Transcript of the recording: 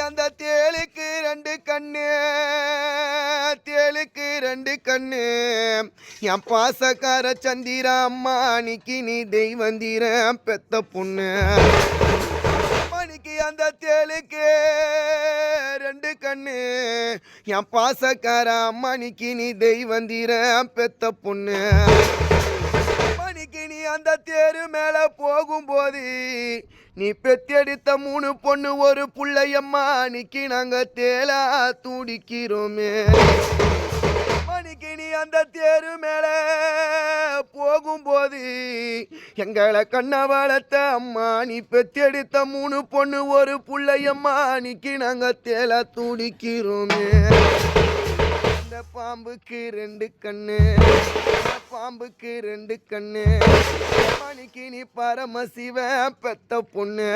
அந்த தேளுக்கு ரெண்டு கண்ணு, தேளுக்கு ரெண்டு கண்ணு. என் பாசக்கார சந்திரா அம்மா அன்னைக்கு நீ தெய்வந்திர பெத்த பொண்ணு. மணிக்கு அந்த தேளுக்கு ரெண்டு கண்ணு. என் பாசக்கார அம்மானிக்கு நீ தெய்வந்திர பெத்த பொண்ணு. மணிக்கு நீ அந்த தேரு மேல போகும்போது நீ பெத்தெடுத்த 3 பொண்ணு ஒரு புள்ளையம்மா அன்னைக்கு நாங்க தேலா துடிக்கிறோமே. மணிக்கு நீ அந்த தேரு மேல போகும்போது எங்களை கண்ண வளர்த்த அம்மா நீ பெத்தெடுத்த 3 பொண்ணு ஒரு புள்ளையம்மா அன்னைக்கு நாங்க தேலா துடிக்கிறோமே. இந்த பாம்புக்கு ரெண்டு கண்ணு, பாம்புக்கு ரெண்டு கண்ணு. மணிக்கு நீ பரமசிவ பெத்த பொண்ணு.